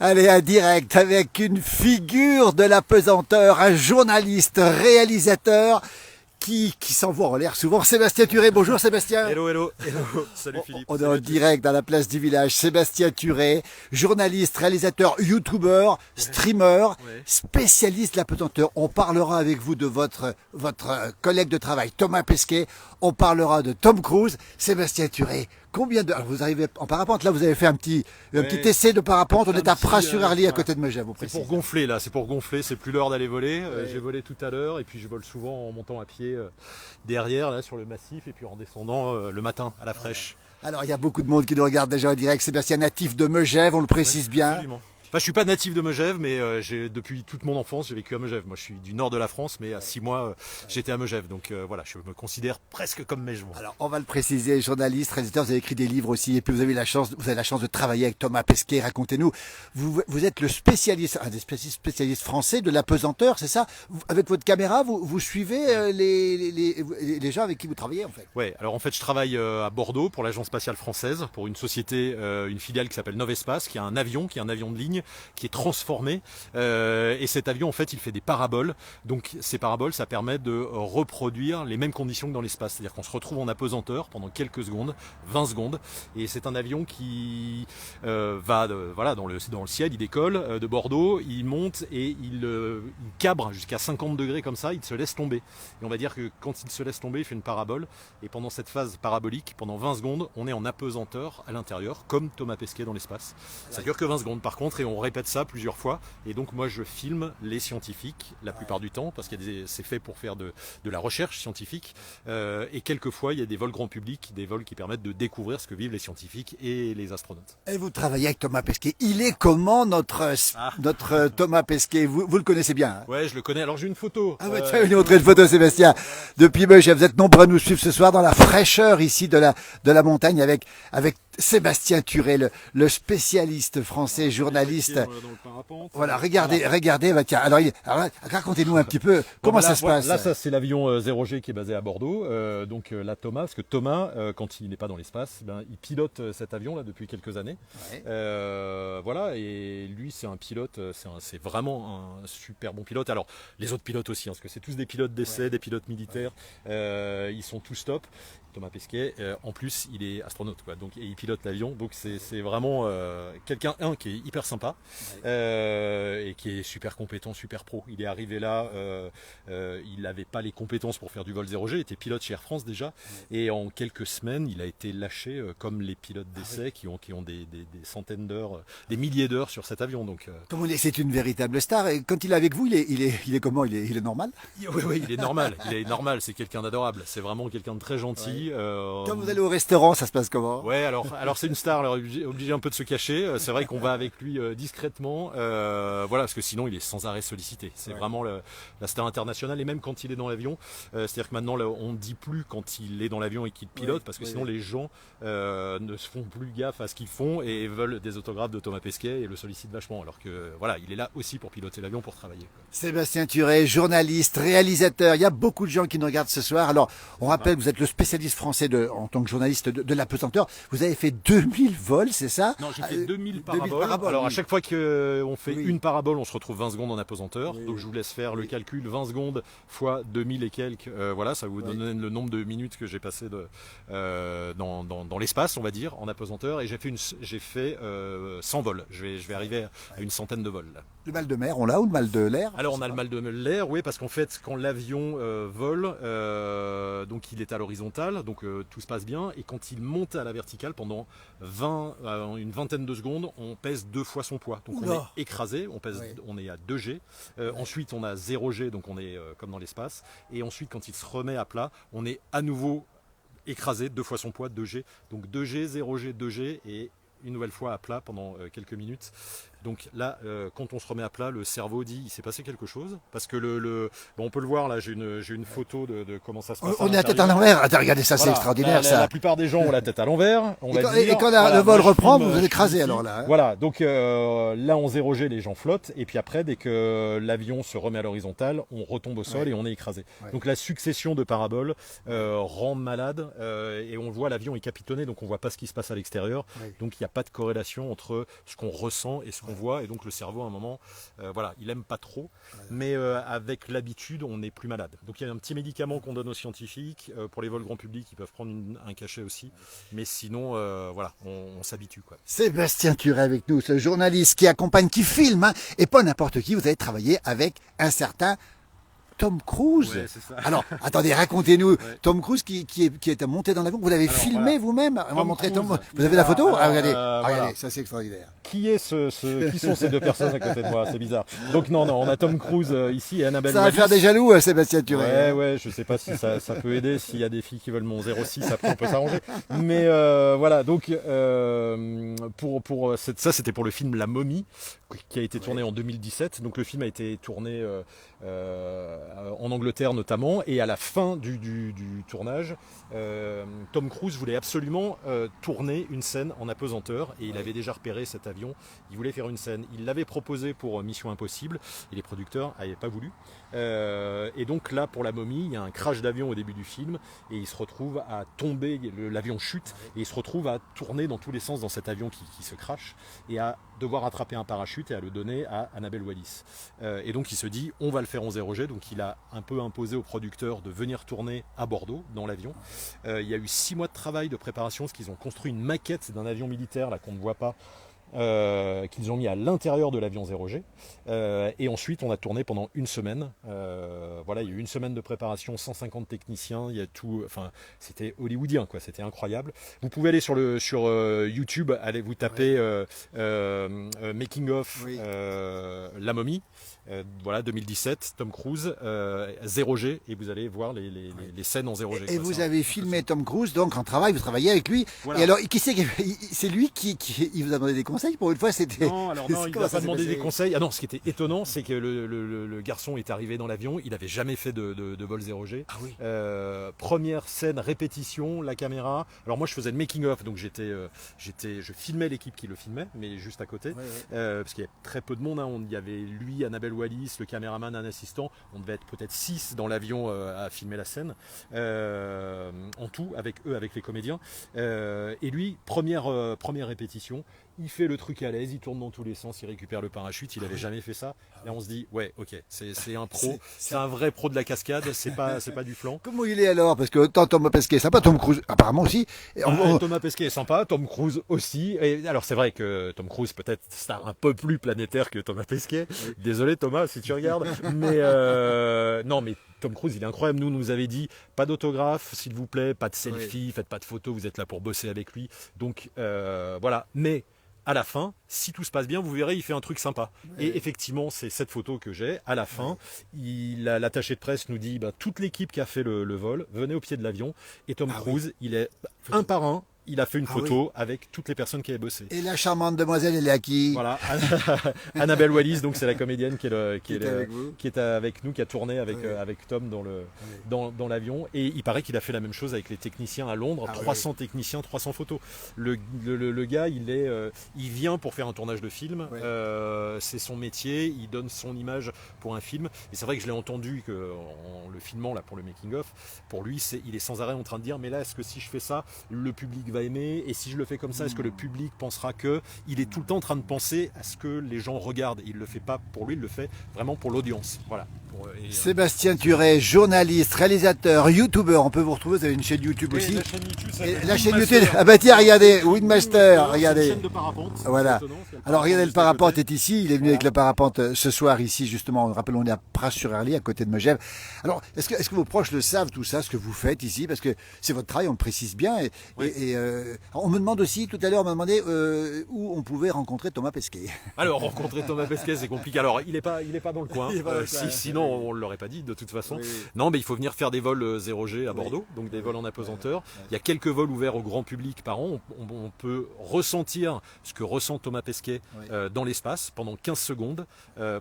Allez, un direct avec une figure de la pesanteur, un journaliste, réalisateur qui s'envoie en l'air souvent. Sébastien Thuré, bonjour Sébastien. Hello, hello, hello. Salut Philippe. On est en direct dans la place du village. Sébastien Thuré, journaliste, réalisateur, youtubeur, streamer, spécialiste de la pesanteur. On parlera avec vous de votre collègue de travail, Thomas Pesquet. On parlera de Tom Cruise. Sébastien Thuré, combien de... Alors vous arrivez en parapente, là vous avez fait un petit essai de parapente. On est à Pras-sur-Arly à côté de Megève, vous précisez. C'est pour gonfler là, c'est pour gonfler, c'est plus l'heure d'aller voler. J'ai volé tout à l'heure et puis je vole souvent en montant à pied derrière là sur le massif et puis en descendant le matin à la fraîche. Alors il y a beaucoup de monde qui nous regarde déjà en direct. Sébastien, natif de Megève, on le précise bien. Absolument. Enfin, je suis pas natif de Megève, mais depuis toute mon enfance, j'ai vécu à Megève. Moi, je suis du nord de la France, mais à 6 mois, j'étais à Megève. Donc voilà, je me considère presque comme Megève. Alors, on va le préciser, journaliste, réalisateur, vous avez écrit des livres aussi, et puis vous avez la chance de travailler avec Thomas Pesquet. Racontez-nous, vous êtes le spécialiste, un des spécialistes français de la pesanteur, c'est ça? Avec votre caméra, vous suivez les gens avec qui vous travaillez, en fait? Ouais. Alors en fait, je travaille à Bordeaux pour l'Agence spatiale française, pour une société, une filiale qui s'appelle Novespace, qui est un avion de ligne, qui est transformé, et cet avion en fait il fait des paraboles, donc ces paraboles ça permet de reproduire les mêmes conditions que dans l'espace, c'est-à-dire qu'on se retrouve en apesanteur pendant quelques secondes, 20 secondes, et c'est un avion qui va dans le ciel, il décolle de Bordeaux, il monte et il cabre jusqu'à 50 degrés comme ça, il se laisse tomber, et on va dire que quand il se laisse tomber il fait une parabole, et pendant cette phase parabolique, pendant 20 secondes on est en apesanteur à l'intérieur, comme Thomas Pesquet dans l'espace. Ça dure que 20 secondes par contre, et on répète ça plusieurs fois, et donc moi je filme les scientifiques la plupart du temps parce que c'est fait pour faire de la recherche scientifique, et quelquefois il y a des vols grand public, des vols qui permettent de découvrir ce que vivent les scientifiques et les astronautes. Et vous travaillez avec Thomas Pesquet, il est comment notre Thomas Pesquet, vous le connaissez bien, hein? Ouais, je le connais, alors j'ai une photo. Ah ouais, tiens, une autre photo Sébastien, depuis Megève, vous êtes nombreux à nous suivre ce soir dans la fraîcheur ici de la montagne avec Sébastien Thuré, le spécialiste français, journaliste. Voilà, regardez, bah tiens, alors racontez-nous un petit peu comment ça se passe. Là, ça c'est l'avion 0G qui est basé à Bordeaux. Donc là, Thomas, parce que Thomas, quand il n'est pas dans l'espace, il pilote cet avion là depuis quelques années. Ouais. Voilà, et lui, c'est un pilote, c'est vraiment un super bon pilote. Alors, les autres pilotes aussi, hein, parce que c'est tous des pilotes d'essai, des pilotes militaires. Ils sont tous top. Thomas Pesquet, en plus, il est astronaute, quoi. Donc, et il pilote l'avion. Donc, c'est vraiment quelqu'un qui est hyper sympa, et qui est super compétent, super pro. Il est arrivé là, il n'avait pas les compétences pour faire du vol 0G. Il était pilote chez Air France déjà, et en quelques semaines, il a été lâché comme les pilotes d'essai qui ont des centaines d'heures, des milliers d'heures sur cet avion. Donc, comme on dit, c'est une véritable star. Et quand il est avec vous, il est comment? Il est normal? Oui, il est normal. Il est normal. C'est quelqu'un d'adorable. C'est vraiment quelqu'un de très gentil. Quand vous allez au restaurant, ça se passe comment? Ouais, alors c'est une star, alors obligé un peu de se cacher. C'est vrai qu'on va avec lui discrètement, voilà, parce que sinon il est sans arrêt sollicité. C'est vraiment la star internationale, et même quand il est dans l'avion, c'est-à-dire que maintenant on ne dit plus quand il est dans l'avion et qu'il pilote, parce que sinon les gens ne se font plus gaffe à ce qu'ils font et veulent des autographes de Thomas Pesquet et le sollicitent vachement, alors que voilà, il est là aussi pour piloter l'avion, pour travailler. Sébastien Thuré, journaliste, réalisateur, il y a beaucoup de gens qui nous regardent ce soir. Alors, on rappelle, vous êtes le spécialiste français en tant que journaliste de la pesanteur. Vous avez fait 2000 vols, c'est ça? Non, j'ai fait 2000 paraboles. Alors, à chaque fois qu'on fait une parabole, on se retrouve 20 secondes en apesanteur. Donc, je vous laisse faire le calcul. 20 secondes fois 2000 et quelques. Voilà, ça vous donne le nombre de minutes que j'ai passé dans l'espace, on va dire, en apesanteur. Et j'ai fait 100 vols. Je vais arriver à une centaine de vols, là. Le mal de mer, on l'a, ou le mal de l'air? Alors on a le mal de l'air, oui, parce qu'en fait quand l'avion vole, donc il est à l'horizontale, donc tout se passe bien, et quand il monte à la verticale pendant une vingtaine de secondes, on pèse 2 fois son poids. Donc on est écrasé, on est à 2G, ensuite on a 0G, donc on est comme dans l'espace, et ensuite quand il se remet à plat, on est à nouveau écrasé, 2 fois son poids, 2G, donc 2G, 0G, 2G, et une nouvelle fois à plat pendant quelques minutes. Donc là, quand on se remet à plat, le cerveau dit il s'est passé quelque chose, parce que bon, on peut le voir là, j'ai une photo de comment ça se passe. On est la tête à l'envers. Attends, regardez ça, c'est extraordinaire ça. La plupart des gens ont la tête à l'envers. Et quand le vol reprend, vous êtes écrasé alors là. Voilà, donc là en 0G, les gens flottent, et puis après, dès que l'avion se remet à l'horizontale, on retombe au sol et on est écrasé. Donc la succession de paraboles rend malade, et on voit l'avion est capitonné, donc on voit pas ce qui se passe à l'extérieur. Donc il n'y a pas de corrélation entre ce qu'on ressent et ce qu'on qu'on voit, et donc le cerveau à un moment, voilà, il aime pas trop, mais avec l'habitude, on n'est plus malade. Donc il y a un petit médicament qu'on donne aux scientifiques, pour les vols grand public, ils peuvent prendre un cachet aussi, mais sinon, voilà, on s'habitue, quoi. Sébastien Turet avec nous, ce journaliste qui accompagne, qui filme, hein, et pas n'importe qui. Vous avez travaillé avec un certain Tom Cruise. Ouais, c'est ça. Alors, attendez, racontez-nous. Ouais. Tom Cruise qui est monté dans l'avion. Vous l'avez filmé voilà. vous-même. On va Tom montrer Cruise, Vous avez la photo? alors, regardez, voilà. regardez, ça c'est extraordinaire. Qui sont ces deux personnes à côté de moi? C'est bizarre. Donc non, on a Tom Cruise ici et Annabelle Ça va Wallis. faire des jaloux, Sébastien Turet. Ouais, je sais pas si ça peut aider. S'il y a des filles qui veulent mon 06, après on peut s'arranger. Mais voilà, donc ça c'était pour le film La Momie, qui a été tourné en 2017. Donc le film a été tourné en Angleterre notamment, et à la fin du tournage, Tom Cruise voulait absolument tourner une scène en apesanteur, et il avait déjà repéré cet avion. Il voulait faire une scène. Il l'avait proposé pour Mission Impossible, et les producteurs n'avaient pas voulu. Et donc là, pour La Momie, il y a un crash d'avion au début du film, et il se retrouve à tomber, l'avion chute, et il se retrouve à tourner dans tous les sens dans cet avion qui se crache, et à devoir attraper un parachute et à le donner à Annabelle Wallis. Et donc il se dit, on va le faire en 0G, donc il a un peu imposé aux producteurs de venir tourner à Bordeaux, dans l'avion. Il y a eu 6 mois de travail, de préparation, parce qu'ils ont construit une maquette d'un avion militaire, là qu'on ne voit pas, qu'ils ont mis à l'intérieur de l'avion 0G, et ensuite on a tourné pendant une semaine. Voilà, il y a eu une semaine de préparation, 150 techniciens, il y a tout, enfin c'était hollywoodien, quoi, c'était incroyable. Vous pouvez aller sur YouTube, allez vous taper Making of La Momie, voilà 2017, Tom Cruise, 0G, et vous allez voir les scènes en 0G. Et vous avez filmé Tom Cruise donc en travail, vous travaillez avec lui. Voilà. Et alors, c'est lui qui il vous a demandé des conseils pour une fois, c'était. Non, alors non, il n'a pas demandé des conseils. Ah non, ce qui était étonnant, c'est que le garçon est arrivé dans l'avion, il n'avait jamais fait de vol 0G. Ah oui. Première scène, répétition, la caméra. Alors moi je faisais le making of, donc je filmais l'équipe qui le filmait, mais juste à côté, parce qu'il y avait très peu de monde, hein. Il y avait lui, Annabelle Wallis, le caméraman, un assistant. On devait être peut-être 6 dans l'avion à filmer la scène, en tout, avec les comédiens. Et lui, première répétition, il fait le truc à l'aise, il tourne dans tous les sens, il récupère le parachute, il avait jamais fait ça. Et on se dit, ouais, ok, c'est un pro, c'est un vrai pro de la cascade, c'est pas du flanc. Comment il est alors? Parce que autant Thomas Pesquet est sympa, Tom Cruise apparemment aussi. Thomas Pesquet est sympa, Tom Cruise aussi. Et alors c'est vrai que Tom Cruise peut-être star un peu plus planétaire que Thomas Pesquet. Désolé Thomas si tu regardes, mais non mais Tom Cruise, il est incroyable. Nous avait dit, pas d'autographe, s'il vous plaît, pas de selfie, faites pas de photos, vous êtes là pour bosser avec lui. Donc voilà. Mais à la fin, si tout se passe bien, vous verrez, il fait un truc sympa. Et effectivement, c'est cette photo que j'ai. À la fin, l'attaché de presse nous dit, toute l'équipe qui a fait le vol, venez au pied de l'avion. Et Tom Cruise, il est un par un. Il a fait une photo avec toutes les personnes qui avaient bossé. Et la charmante demoiselle, elle est à qui? Voilà, Annabelle Wallis, donc c'est la comédienne qui est avec nous, qui a tourné avec Tom dans l'avion. Et il paraît qu'il a fait la même chose avec les techniciens à Londres, 300 techniciens, 300 photos. Le gars, il vient pour faire un tournage de film, c'est son métier, il donne son image pour un film. Et c'est vrai que je l'ai entendu en le filmant là pour le making of, pour lui, il est sans arrêt en train de dire, mais là, est-ce que si je fais ça, le public va aimer, et si je le fais comme ça, est-ce que le public pensera que... Il est tout le temps en train de penser à ce que les gens regardent. Il le fait pas pour lui, il le fait vraiment pour l'audience. Voilà. Sébastien Turet, journaliste, réalisateur, youtubeur. On peut vous retrouver, vous avez une chaîne YouTube aussi. La chaîne YouTube, ah bah tiens, regardez, Windmaster, regardez. C'est une chaîne de parapente. Voilà. Étonnant, Alors regardez, le parapente est ici, il est venu avec le parapente ce soir ici, justement, rappelons, on est à Pras-sur-Arly, à côté de Megève. Alors, est-ce que vos proches le savent, tout ça, ce que vous faites ici? Parce que c'est votre travail, on le précise bien. On me demande aussi, tout à l'heure, on m'a demandé où on pouvait rencontrer Thomas Pesquet. Alors, rencontrer Thomas Pesquet, c'est compliqué. Alors, il est pas dans le coin. Sinon, on ne l'aurait pas dit, de toute façon. Non, mais il faut venir faire des vols 0G à Bordeaux, donc des vols en apesanteur. Il y a quelques vols ouverts au grand public par an. On peut ressentir ce que ressent Thomas Pesquet dans l'espace pendant 15 secondes,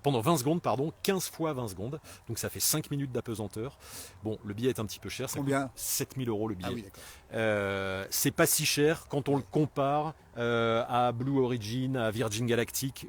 pendant 20 secondes, pardon, 15 fois 20 secondes. Donc ça fait 5 minutes d'apesanteur. Bon, le billet est un petit peu cher, ça coûte 7 000 € le billet. Ah oui, d'accord. C'est pas si cher quand on le compare à Blue Origin, à Virgin Galactic.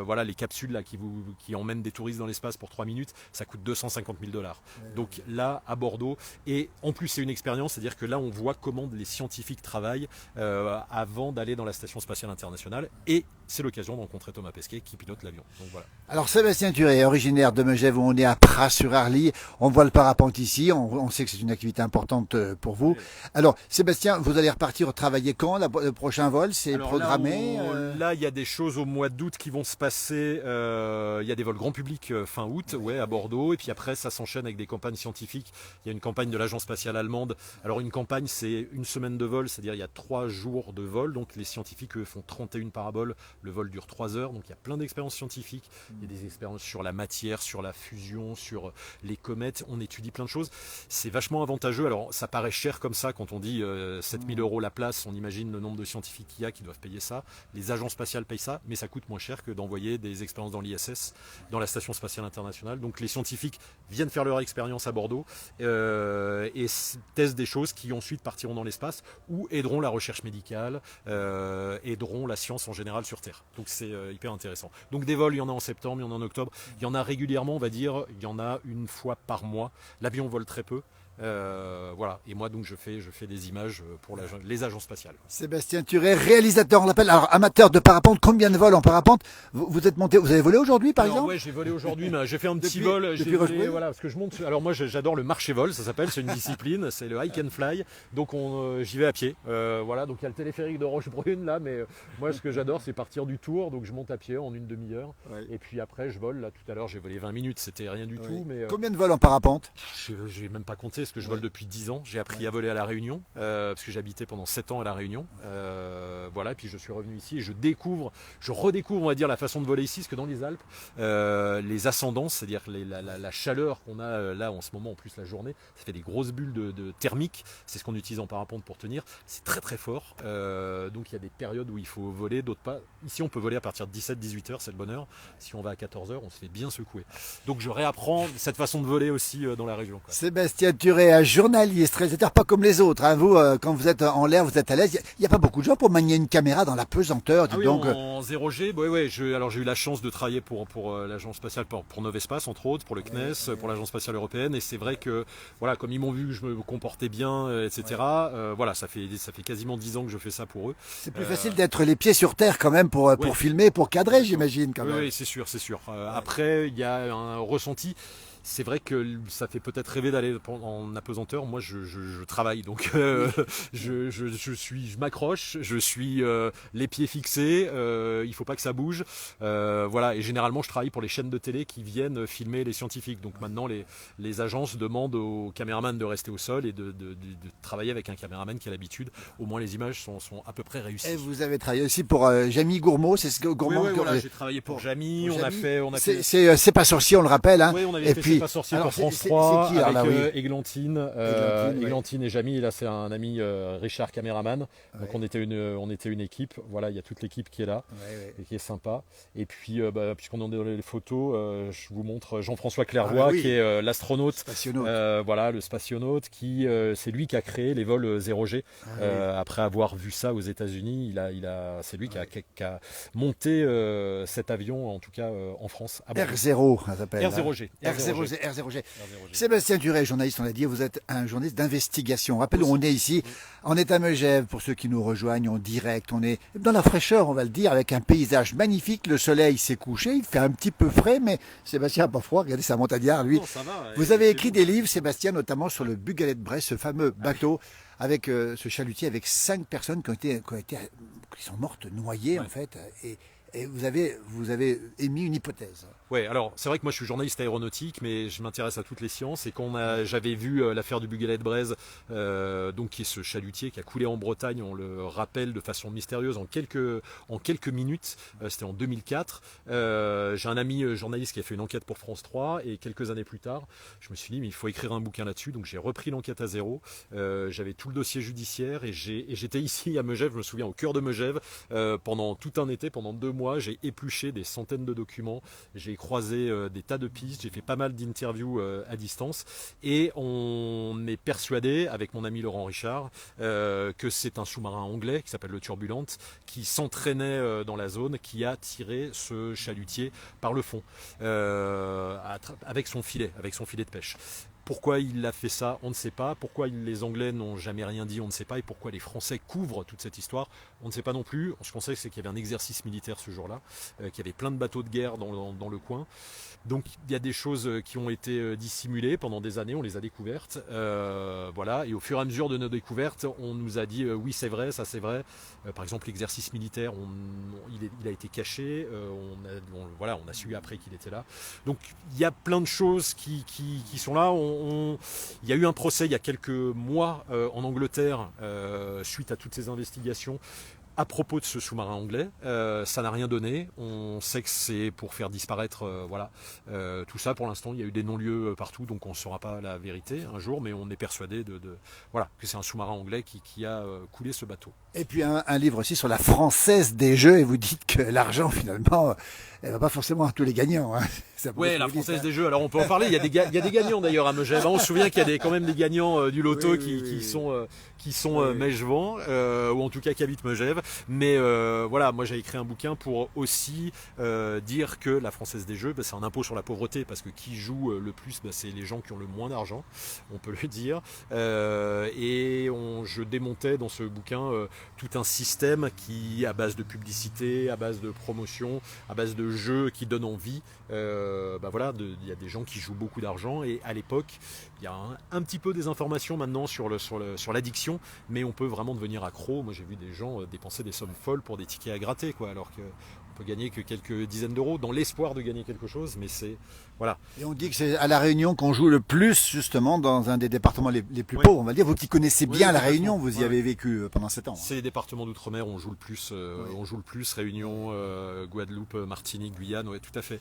Voilà, les capsules là, qui emmènent des touristes dans l'espace pour 3 minutes, ça coûte 250 000 $. Donc là, à Bordeaux, et en plus c'est une expérience, c'est-à-dire que là on voit comment les scientifiques travaillent avant d'aller dans la Station Spatiale Internationale, et c'est l'occasion de rencontrer Thomas Pesquet qui pilote l'avion. Donc voilà. Alors Sébastien Thuré, originaire de Megève, où on est à Pras-sur-Arly, on voit le parapente ici, on sait que c'est une activité importante pour vous. Oui. Alors Sébastien, vous allez repartir travailler quand? Le prochain vol, c'est Alors programmé là, il y a des choses au mois d'août qui vont se passer. Il y a des vols grand public fin août, ouais, à Bordeaux. Et puis après, ça s'enchaîne avec des campagnes scientifiques. Il y a une campagne de l'Agence spatiale allemande. Alors une campagne, c'est une semaine de vol, c'est-à-dire il y a 3 jours de vol. Donc les scientifiques, eux, font 31 paraboles. Le vol dure 3 heures. Donc il y a plein d'expériences scientifiques. Il y a des expériences sur la matière, sur la fusion, sur les comètes. On étudie plein de choses. C'est vachement avantageux. Alors ça paraît cher comme ça quand on dit 7 000 € la place. On imagine le nombre de scientifiques qu'il y a qui doivent payer ça. Les agences spatiales payent ça, mais ça coûte moins cher que d'envoyer des expériences dans l'ISS, dans la Station Spatiale Internationale. Donc les scientifiques viennent faire leur expérience à Bordeaux et testent des choses qui ensuite partiront dans l'espace ou aideront la recherche médicale, aideront la science en général sur Terre. Donc c'est hyper intéressant. Donc des vols, il y en a en septembre, il y en a en octobre, il y en a régulièrement, on va dire, il y en a une fois par mois. L'avion vole très peu. Voilà, et moi donc je fais des images pour les agences spatiales. Sébastien Thuré, réalisateur, on l'appelle, alors amateur de parapente, combien de vols en parapente vous êtes monté, vous avez volé aujourd'hui par exemple? Ouais, j'ai volé aujourd'hui, mais j'ai fait un petit vol. Depuis Volé, voilà, parce que je monte. Alors moi j'adore le marché vol, ça s'appelle, c'est une discipline, c'est le hike and fly. Donc j'y vais à pied. Voilà, donc il y a le téléphérique de Rochebrune là, mais moi ce que j'adore c'est partir du Tour, donc je monte à pied en une demi-heure. Ouais. Et puis après je vole. Là tout à l'heure j'ai volé 20 minutes, c'était rien du tout. Mais combien de vols en parapente? Je n'ai même pas compté, parce que je vole depuis 10 ans. J'ai appris à voler à La Réunion, parce que j'habitais pendant 7 ans à La Réunion. Voilà, et puis je suis revenu ici et je redécouvre, on va dire, la façon de voler ici, parce que dans les Alpes, les ascendances, c'est-à-dire la chaleur qu'on a là en ce moment, en plus la journée, ça fait des grosses bulles de thermique, c'est ce qu'on utilise en parapente pour tenir, c'est très très fort. Donc il y a des périodes où il faut voler, d'autres pas. Ici on peut voler à partir de 17-18 heures, c'est le bonheur. Si on va à 14 heures, on se fait bien secouer. Donc je réapprends cette façon de voler aussi dans la région, quoi. Sébastien Thuré, un journaliste, réalisateur, pas comme les autres. Hein. Vous, quand vous êtes en l'air, vous êtes à l'aise. Il n'y a pas beaucoup de gens pour manier une caméra dans la pesanteur. Ah oui, donc en 0G, ouais, alors j'ai eu la chance de travailler pour l'agence spatiale, pour Novespace entre autres, pour le CNES, pour l'agence spatiale européenne. Et c'est vrai que, voilà, comme ils m'ont vu que je me comportais bien, etc. Voilà, ça fait quasiment 10 ans que je fais ça pour eux. C'est plus facile d'être les pieds sur terre quand même pour filmer, pour cadrer, j'imagine quand même. Oui, c'est sûr. Après, il y a un ressenti. C'est vrai que ça fait peut-être rêver d'aller en apesanteur. Moi, je travaille, donc je m'accroche, je suis les pieds fixés. Il faut pas que ça bouge. Voilà. Et généralement, je travaille pour les chaînes de télé qui viennent filmer les scientifiques. Donc maintenant, les agences demandent aux caméramans de rester au sol et de travailler avec un caméraman qui a l'habitude. Au moins, les images sont à peu près réussies. Et vous avez travaillé aussi pour Jamie Gourmaud, c'est ce que Gourmaud. Oui, voilà, j'ai travaillé pour Jamie. On a fait. C'est pas sorcier, on le rappelle. Hein. Oui, on avait fait pas sorcier pour France 3 qui, avec Églantine et Jamie. Là, c'est un ami Richard caméraman. Donc on était une équipe. Voilà, il y a toute l'équipe qui est là et qui est sympa. Et puis, puisqu'on est dans les photos, je vous montre Jean-François Clairvoy qui est l'astronaute. Voilà, le spationaute qui c'est lui qui a créé les vols 0G. Après avoir vu ça aux États-Unis, c'est lui qui a monté cet avion, en tout cas en France. R0, ça s'appelle. R0G. R0G. Sébastien Thuré, journaliste, on l'a dit, vous êtes un journaliste d'investigation. Rappelez-nous, on est ici, on est à Megève, pour ceux qui nous rejoignent en direct. On est dans la fraîcheur, on va le dire, avec un paysage magnifique. Le soleil s'est couché, il fait un petit peu frais, mais Sébastien n'a pas froid. Regardez sa montagnard, lui. Non, ça va, vous avez écrit des livres, Sébastien, notamment sur le Bugalet de Brest, ce fameux bateau, avec ce chalutier, avec 5 personnes qui sont mortes noyées, en fait. Et vous avez émis une hypothèse. Oui, alors c'est vrai que moi je suis journaliste aéronautique, mais je m'intéresse à toutes les sciences. Et j'avais vu l'affaire du Bugalet de Braise, donc qui est ce chalutier qui a coulé en Bretagne, on le rappelle de façon mystérieuse en quelques minutes. C'était en 2004. J'ai un ami journaliste qui a fait une enquête pour France 3, et quelques années plus tard, je me suis dit mais il faut écrire un bouquin là-dessus. Donc j'ai repris l'enquête à zéro. J'avais tout le dossier judiciaire et j'étais ici à Megève, je me souviens, au cœur de Megève, pendant tout un été, pendant 2 mois. mois, j'ai épluché des centaines de documents, j'ai croisé des tas de pistes, j'ai fait pas mal d'interviews à distance, et on est persuadé, avec mon ami Laurent Richard, que c'est un sous-marin anglais qui s'appelle le Turbulent, qui s'entraînait dans la zone, qui a tiré ce chalutier par le fond, avec son filet de pêche. Pourquoi il a fait ça, on ne sait pas. Pourquoi les Anglais n'ont jamais rien dit, on ne sait pas. Et pourquoi les Français couvrent toute cette histoire, on ne sait pas non plus. Ce qu'on sait, c'est qu'il y avait un exercice militaire ce jour-là, qu'il y avait plein de bateaux de guerre dans le coin. Donc il y a des choses qui ont été dissimulées pendant des années, on les a découvertes. Voilà. Et au fur et à mesure de nos découvertes, on nous a dit oui, c'est vrai, ça c'est vrai. Par exemple, l'exercice militaire, il a été caché. On a su après qu'il était là. Donc il y a plein de choses qui sont là. Il y a eu un procès il y a quelques mois en Angleterre suite à toutes ces investigations à propos de ce sous-marin anglais. Ça n'a rien donné. On sait que c'est pour faire disparaître tout ça. Pour l'instant, il y a eu des non-lieux partout, donc on ne saura pas la vérité un jour, mais on est persuadé que c'est un sous-marin anglais qui a coulé ce bateau. Et puis un livre aussi sur la Française des Jeux, et vous dites que l'argent, finalement, elle va pas forcément à tous les gagnants. Hein. Oui, la Française des Jeux. Alors on peut en parler. Il y a des gagnants d'ailleurs à Megève. On se souvient qu'il y a quand même des gagnants du loto qui sont Mégevans, ou en tout cas qui habitent Megève. Mais voilà, moi j'ai écrit un bouquin pour aussi dire que la Française des Jeux, c'est un impôt sur la pauvreté, parce que qui joue le plus, c'est les gens qui ont le moins d'argent, on peut le dire. Je démontais dans ce bouquin tout un système qui, à base de publicité, à base de promotion, à base de jeux qui donnent envie, il y a des gens qui jouent beaucoup d'argent, et à l'époque, il y a un petit peu des informations maintenant sur l'addiction, mais on peut vraiment devenir accro. Moi j'ai vu des gens dépenser des sommes folles pour des tickets à gratter, alors qu'on peut gagner que quelques dizaines d'euros dans l'espoir de gagner quelque chose, mais c'est... Voilà. Et on dit que c'est à La Réunion qu'on joue le plus, justement, dans un des départements les plus pauvres, on va dire. Vous qui connaissez bien La Réunion, vous y avez vécu pendant 7 ans. C'est les départements d'outre-mer où on joue le plus. On joue le plus. Réunion, Guadeloupe, Martinique, Guyane, oui, tout à fait.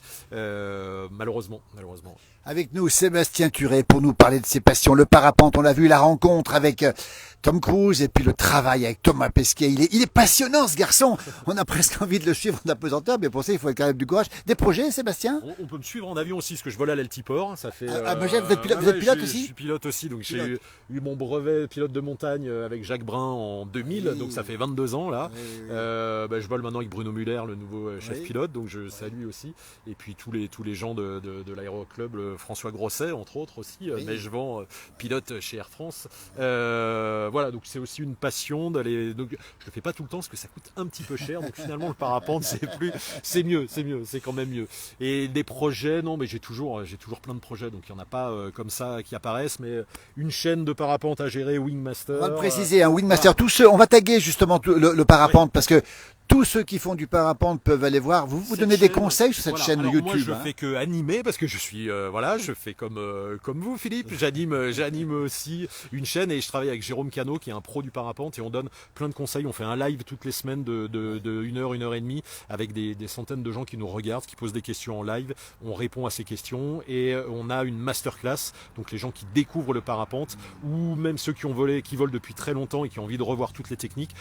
Malheureusement. Avec nous, Sébastien Thuré, pour nous parler de ses passions. Le parapente, on l'a vu, la rencontre avec Tom Cruise, et puis le travail avec Thomas Pesquet. Il est passionnant, ce garçon. On a presque envie de le suivre en apesanteur, mais pour ça, il faut quand même du courage. Des projets, Sébastien? On peut me suivre en avion aussi, parce que je vole à l'Altiport. Ça fait. Vous êtes pilote aussi? Je suis pilote aussi, donc j'ai eu mon brevet pilote de montagne avec Jacques Brun en 2000, donc ça fait 22 ans là. Je vole maintenant avec Bruno Muller, le nouveau chef pilote, donc je salue aussi. Et puis tous les gens de l'aéroclub, François Grosset entre autres aussi, Mégevans, pilote chez Air France. Voilà, donc c'est aussi une passion d'aller. Donc je le fais pas tout le temps parce que ça coûte un petit peu cher, donc finalement le parapente c'est mieux, c'est quand même mieux. Et des projets, non, mais j'ai toujours plein de projets, donc il n'y en a pas comme ça qui apparaissent, mais une chaîne de parapente à gérer, Wingmaster. On va le préciser, Wingmaster, tous ceux, on va taguer justement le parapente, parce que tous ceux qui font du parapente peuvent aller voir. Vous donnez des conseils sur cette chaîne YouTube. Moi, je fais que animer, parce que je suis, je fais comme vous, Philippe. J'anime aussi une chaîne, et je travaille avec Jérôme Cano, qui est un pro du parapente, et on donne plein de conseils. On fait un live toutes les semaines de 1 heure, 1 heure et demie, avec des centaines de gens qui nous regardent, qui posent des questions en live. On répond à ces questions, et on a une masterclass, donc les gens qui découvrent le parapente, ou même ceux qui volent depuis très longtemps et qui ont envie de revoir toutes les techniques.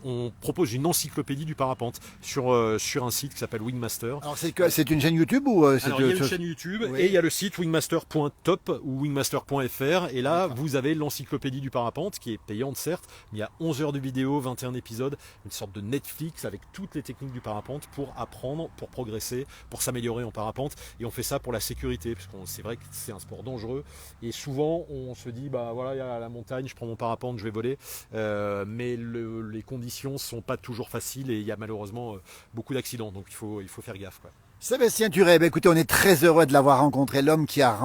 On propose une encyclopédie du parapente sur un site qui s'appelle Wingmaster. Alors c'est une chaîne YouTube ou Alors il y a une chaîne YouTube, et il y a le site wingmaster.top ou wingmaster.fr, et là vous avez l'encyclopédie du parapente qui est payante certes, mais il y a 11 heures de vidéo, 21 épisodes, une sorte de Netflix avec toutes les techniques du parapente pour apprendre, pour progresser, pour s'améliorer en parapente, et on fait ça pour la sécurité, parce que c'est vrai que c'est un sport dangereux, et souvent on se dit il y a la montagne, je prends mon parapente, je vais voler, mais les conditions sont pas toujours faciles, et il y a malheureusement beaucoup d'accidents, donc il faut faire gaffe, quoi. Sébastien Thuré, écoutez, on est très heureux de l'avoir rencontré, l'homme qui a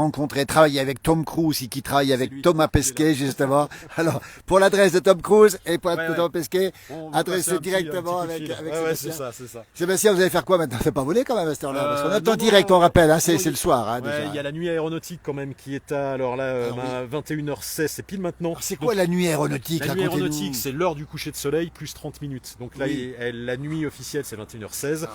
travaillé avec Tom Cruise et qui travaille avec Thomas Pesquet, justement. Alors, pour l'adresse de Tom Cruise et pour l'adresse de Thomas Pesquet, adressez directement avec Sébastien. C'est ça. Sébastien, vous allez faire quoi maintenant? C'est pas voler quand même à cette heure-là, parce qu'on attend direct, on rappelle, c'est le soir, déjà. Il y a la nuit aéronautique quand même qui est à 21h16, c'est pile maintenant. C'est quoi la nuit aéronautique? La nuit aéronautique, c'est l'heure du coucher de soleil plus 30 minutes. Donc là, la nuit officielle, c'est 21h16.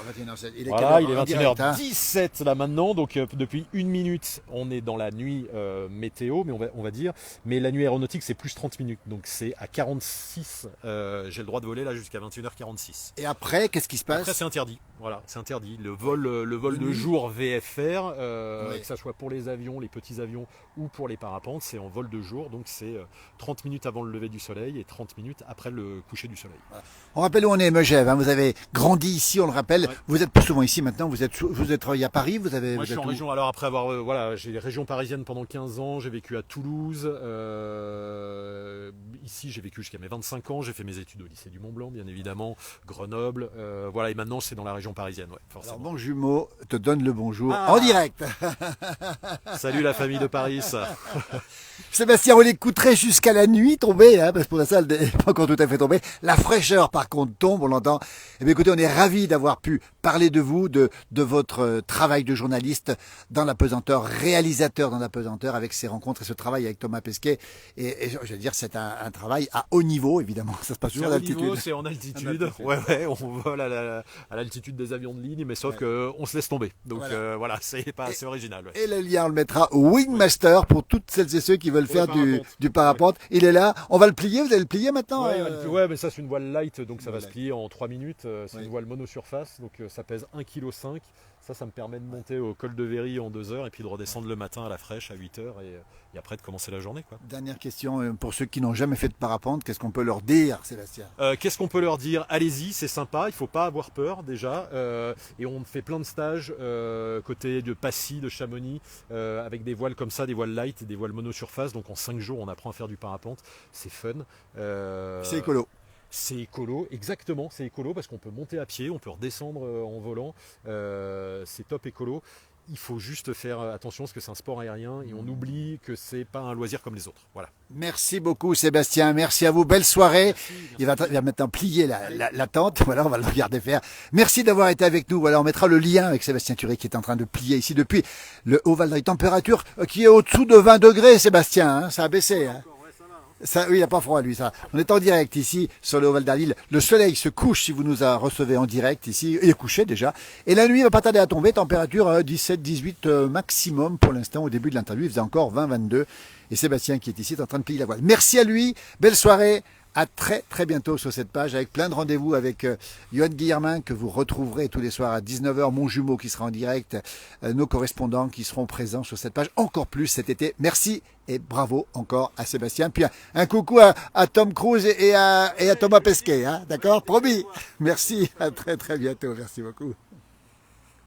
Il est 21h16. 19h17 là maintenant, donc depuis 1 minute, on est dans la nuit météo, mais on va dire. Mais la nuit aéronautique, c'est plus 30 minutes, donc c'est à 46. J'ai le droit de voler là jusqu'à 21h46. Et après, qu'est-ce qui se passe? Après, c'est interdit. Voilà, c'est interdit. Le vol de jour VFR, que ça soit pour les avions, les petits avions ou pour les parapentes, c'est en vol de jour, donc c'est 30 minutes avant le lever du soleil et 30 minutes après le coucher du soleil. Voilà. On rappelle où on est, Megève, hein, vous avez grandi ici, on le rappelle. Ouais. Vous êtes plus souvent ici maintenant, vous êtes travaillé à Paris, Moi, je suis en région. Alors après avoir, voilà, j'ai les régions parisiennes pendant 15 ans, j'ai vécu à Toulouse. Ici, j'ai vécu jusqu'à mes 25 ans. J'ai fait mes études au lycée du Mont-Blanc, bien évidemment, Grenoble. Voilà, et maintenant, c'est dans la région parisienne, ouais, forcément. Alors, mon jumeau te donne le bonjour en direct. Salut la famille de Paris. Sébastien, on l'écouterait jusqu'à la nuit tombée, hein, parce que pour ça, elle n'est pas encore tout à fait tombée. La fraîcheur, par contre, tombe, on l'entend. Eh bien, écoutez, on est ravis d'avoir pu parler de vous, de votre travail de journaliste dans l'apesanteur, réalisateur dans l'apesanteur, avec ces rencontres et ce travail avec Thomas Pesquet. Et je veux dire, c'est un travail à haut niveau, évidemment. Ça se passe toujours à l'altitude. C'est en altitude. Ouais, on vole à l'altitude des avions de ligne, mais sauf qu'on se laisse tomber. Donc voilà, c'est pas assez original. Ouais. Et le lien, on le mettra au Wingmaster pour toutes celles et ceux qui veulent faire du parapente. Ouais. Il est là. On va le plier. Vous allez le plier maintenant? Ouais, mais ça, c'est une voile light, donc ça va se plier en 3 minutes. C'est une voile monosurface, donc ça pèse 1,5 kg. Ça me permet de monter au col de Véry en 2 heures et puis de redescendre le matin à la fraîche à 8 heures et après de commencer la journée, quoi. Dernière question, pour ceux qui n'ont jamais fait de parapente, qu'est-ce qu'on peut leur dire, Sébastien? Qu'est-ce qu'on peut leur dire? Allez-y, c'est sympa, il ne faut pas avoir peur déjà. Et on fait plein de stages côté de Passy, de Chamonix, avec des voiles comme ça, des voiles light et des voiles monosurface. Donc en 5 jours, on apprend à faire du parapente. C'est fun. C'est écolo. C'est écolo, exactement, c'est écolo parce qu'on peut monter à pied, on peut redescendre en volant, c'est top écolo. Il faut juste faire attention parce que c'est un sport aérien et on oublie que c'est pas un loisir comme les autres. Voilà. Merci beaucoup Sébastien, merci à vous, belle soirée. Merci. Il va maintenant plier la tente, voilà, on va le regarder faire. Merci d'avoir été avec nous, voilà, on mettra le lien avec Sébastien Turé qui est en train de plier ici depuis le Haut-Val d'Arly. Température qui est au-dessous de 20 degrés Sébastien, hein, ça a baissé. Hein. Ça, oui, il n'a pas froid lui, ça. On est en direct ici sur le Haut-Val d'Arly. Le soleil se couche si vous nous recevez en direct ici. Il est couché déjà. Et la nuit va pas tarder à tomber. Température 17-18 maximum pour l'instant. Au début de l'interview, il faisait encore 20-22. Et Sébastien qui est ici est en train de plier la voile. Merci à lui. Belle soirée. À très bientôt sur cette page avec plein de rendez-vous avec Johan Guillermin que vous retrouverez tous les soirs à 19h, mon jumeau qui sera en direct, nos correspondants qui seront présents sur cette page encore plus cet été. Merci et bravo encore à Sébastien. Puis un coucou à Tom Cruise et à Thomas Pesquet, hein, d'accord? Promis. Merci, à très bientôt. Merci beaucoup.